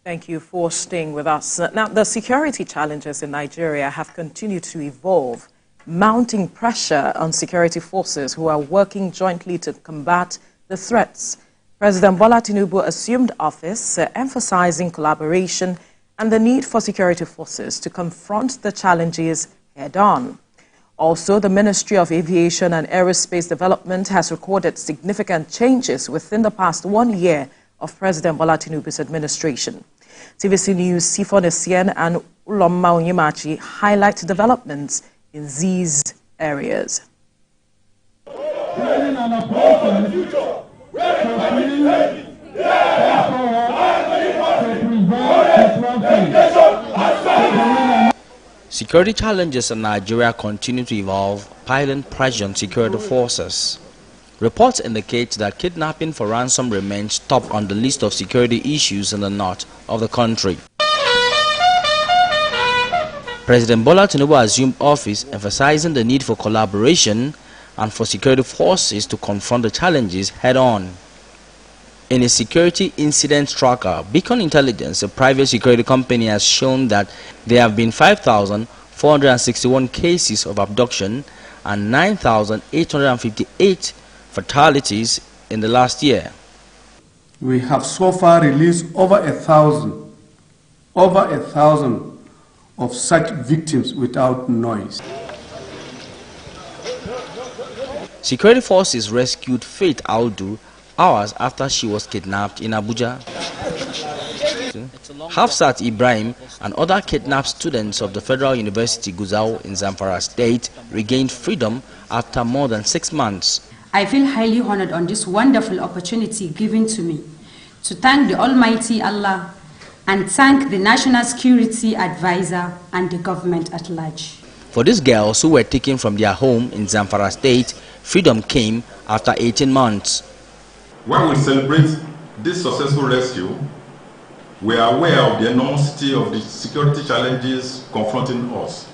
Thank you for staying with us. Now, the security challenges in Nigeria have continued to evolve, mounting pressure on security forces who are working jointly to combat the threats. President Bola Tinubu assumed office, emphasizing collaboration and the need for security forces to confront the challenges head-on. Also, the Ministry of Aviation and Aerospace Development has recorded significant changes within the past 1 year of President Bola Tinubu's administration. TVC News' Sifon Essien and Uloma Onyimachi highlight developments in these areas. Security challenges in Nigeria continue to evolve, piling pressure on security forces. Reports indicate that kidnapping for ransom remains top on the list of security issues in the north of the country. President Bola Tinubu assumed office, emphasizing the need for collaboration and for security forces to confront the challenges head-on. In a security incident tracker, Beacon Intelligence, a private security company, has shown that there have been 5,461 cases of abduction and 9,858 fatalities in the last year. We have so far released over a thousand of such victims without noise. Security forces rescued Faith Audu hours after she was kidnapped in Abuja. Hafsat Ibrahim and other kidnapped students of the Federal University Gusau in Zamfara State regained freedom after more than 6 months. I feel highly honored on this wonderful opportunity given to me to thank the Almighty Allah and thank the National Security Advisor and the government at large. For these girls who were taken from their home in Zamfara State, freedom came after 18 months. When we celebrate this successful rescue, we are aware of the enormity of the security challenges confronting us,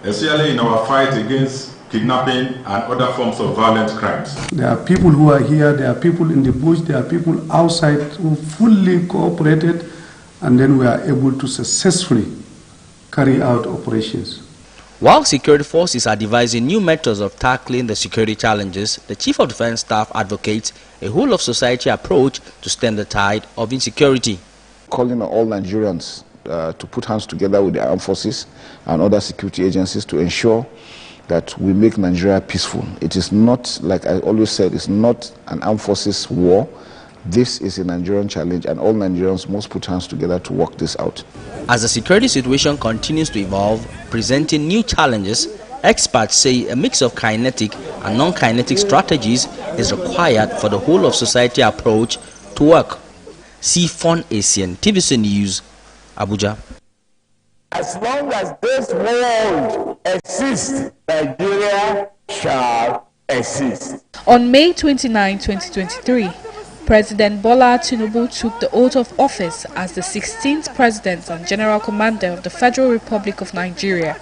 especially in our fight against kidnapping and other forms of violent crimes. There are people who are here, there are people in the bush, there are people outside who fully cooperated, and then we are able to successfully carry out operations. While security forces are devising new methods of tackling the security challenges, the Chief of Defense Staff advocates a whole-of-society approach to stem the tide of insecurity. Calling on all Nigerians to put hands together with the armed forces and other security agencies to ensure that we make Nigeria peaceful. It is not, like I always said, it's not an armed forces war. This is a Nigerian challenge, and all Nigerians must put hands together to work this out. As the security situation continues to evolve, presenting new challenges, experts say a mix of kinetic and non-kinetic strategies is required for the whole-of-society approach to work. Sifon Essien, TVC News, Abuja. As long as this world exists, Nigeria shall exist. On May 29, 2023, President Bola Tinubu took the oath of office as the 16th President and General Commander of the Federal Republic of Nigeria.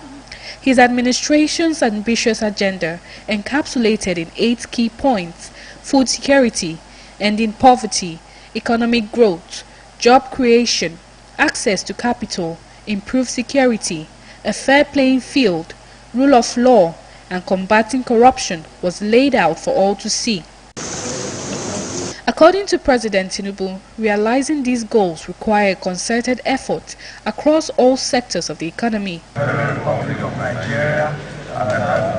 His administration's ambitious agenda, encapsulated in 8 key points: food security, ending poverty, economic growth, job creation, access to capital, improved security, a fair playing field, rule of law, and combating corruption, was laid out for all to see. According to President Tinubu, realizing these goals require a concerted effort across all sectors of the economy. The Republic of Nigeria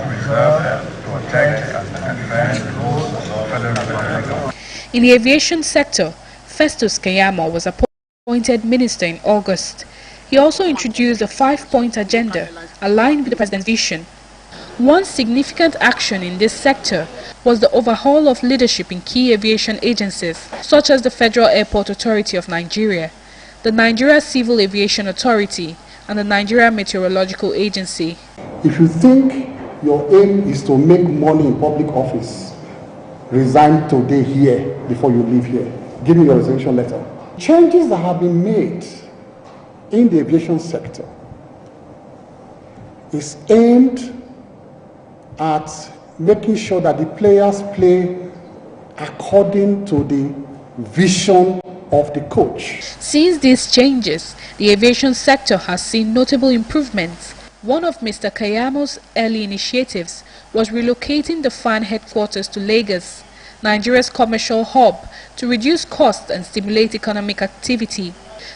preserve, protect, and defend the rules of the Federal Republic. In the aviation sector, Festus Keyamo was appointed minister in August. He also introduced a 5-point agenda aligned with the president's vision. One significant action in this sector was the overhaul of leadership in key aviation agencies, such as the Federal Airport Authority of Nigeria, the Nigeria Civil Aviation Authority, and the Nigeria Meteorological Agency. If you think your aim is to make money in public office, resign today here before you leave here. Give me your resignation letter. Changes that have been made in the aviation sector is aimed at making sure that the players play according to the vision of the coach. Since these changes, the aviation sector has seen notable improvements. One of Mr. Kayamo's early initiatives was relocating the FAN headquarters to Lagos, Nigeria's commercial hub, to reduce costs and stimulate economic activity.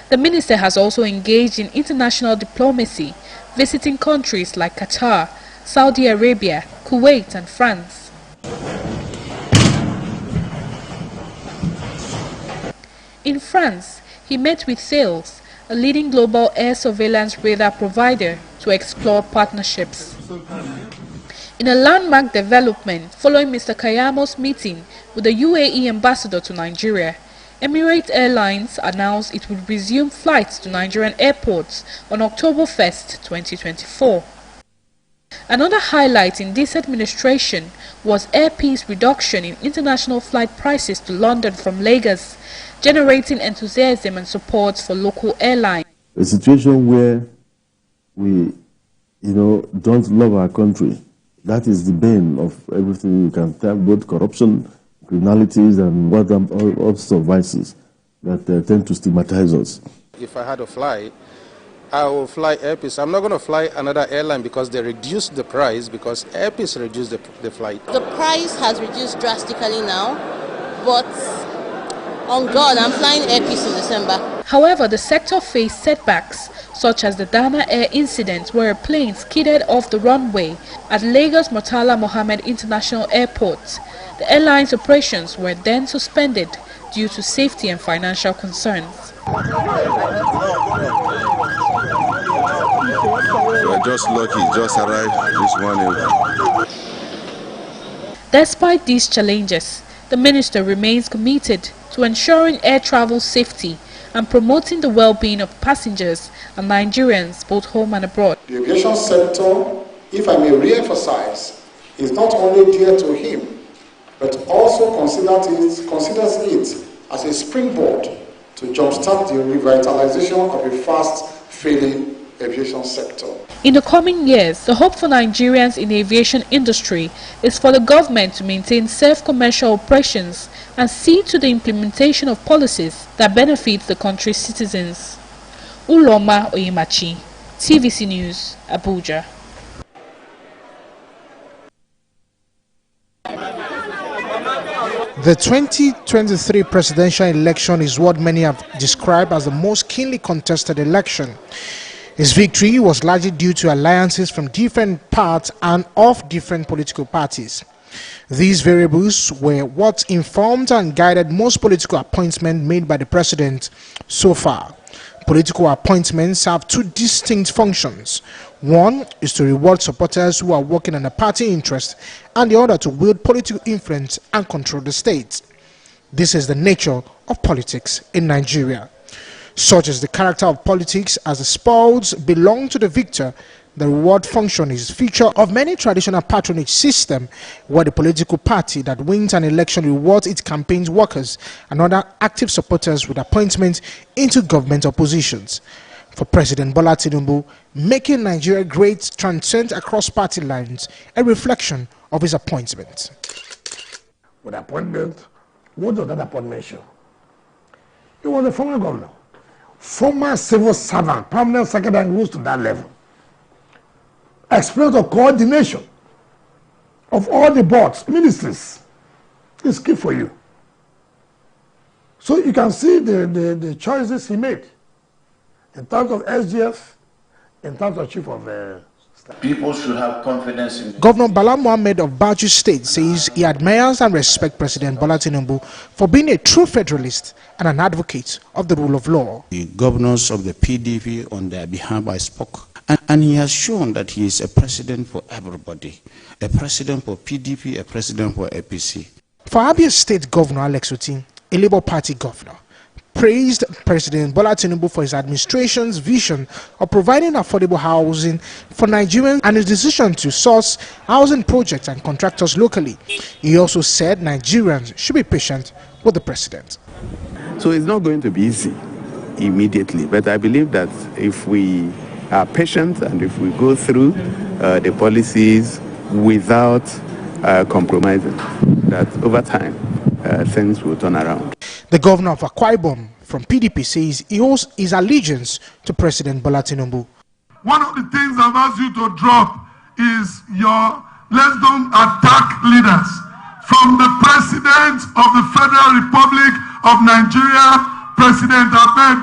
The minister has also engaged in international diplomacy, visiting countries like Qatar, Saudi Arabia, Kuwait and France. In France, he met with Thales, a leading global air surveillance radar provider, to explore partnerships. In a landmark development following Mr. Kayamo's meeting with the UAE ambassador to Nigeria, Emirates Airlines announced it would resume flights to Nigerian airports on October 1st, 2024. Another highlight in this administration was Air Peace reduction in international flight prices to London from Lagos, generating enthusiasm and support for local airlines. A situation where we, don't love our country. That is the bane of everything. You can have both corruption, criminalities, and all sorts of vices that tend to stigmatize us. If I had to fly, I will fly Air Peace. I'm not going to fly another airline because they reduced the price, because Air Peace reduced the flight. The price has reduced drastically now, but on God, I'm flying Air Peace in December. However, the sector faced setbacks, such as the Dana Air incident where a plane skidded off the runway at Lagos Murtala Mohammed International Airport. The airline's operations were then suspended due to safety and financial concerns. We are just lucky, just arrived this morning. Despite these challenges, the minister remains committed to ensuring air travel safety and promoting the well-being of passengers and Nigerians both home and abroad. The aviation sector, if I may re-emphasize, is not only dear to him, but also considers it as a springboard to jumpstart the revitalization of a fast-failing aviation sector. In the coming years, the hope for Nigerians in the aviation industry is for the government to maintain safe commercial operations and see to the implementation of policies that benefit the country's citizens. Uloma Oyemachi, TVC News, Abuja. The 2023 presidential election is what many have described as the most keenly contested election. His victory was largely due to alliances from different parts and of different political parties. These variables were what informed and guided most political appointments made by the president so far. Political appointments have two distinct functions. One is to reward supporters who are working on a party interest, and the other to wield political influence and control the state. This is the nature of politics in Nigeria. Such is the character of politics, as the spoils belong to the victor. The reward function is a feature of many traditional patronage systems, where the political party that wins an election rewards its campaign workers and other active supporters with appointments into government oppositions. For President Bola Tinubu, making Nigeria great transcends across party lines, a reflection of his appointment. With appointment, what does that appointment show? He was a former governor, former civil servant, permanent secretary, and rose to that level. Experience of coordination of all the boards, ministries, is key for you. So you can see the choices he made in terms of SGF, in terms of chief of staff. People should have confidence in Governor Bala Mohammed of Bauchi State says he admires and respects President Bola Tinubu for being a true federalist and an advocate of the rule of law. The governors of the PDP, on their behalf, I spoke. And he has shown that he is a president for everybody. A president for PDP, a president for APC. For Abia State Governor Alex Otti, a Labour Party governor, praised President Bola Tinubu for his administration's vision of providing affordable housing for Nigerians and his decision to source housing projects and contractors locally. He also said Nigerians should be patient with the president. So it's not going to be easy immediately, but I believe that if we are patient and if we go through the policies without compromising, that over time things will turn around. The governor of Akwa Ibom from PDP says he owes his allegiance to President Bola Tinubu. One of the things I've asked you to drop is let's don't attack leaders. From the President of the Federal Republic of Nigeria, President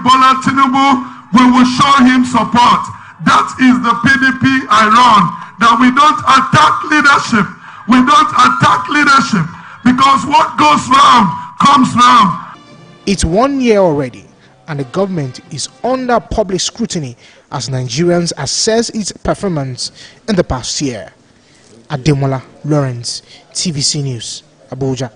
Bola Tinubu, we will show him support. That is the PDP I run. That we don't attack leadership. We don't attack leadership because what goes round comes round. It's 1 year already, and the government is under public scrutiny as Nigerians assess its performance in the past year. Ademola Lawrence, TVC News, Abuja.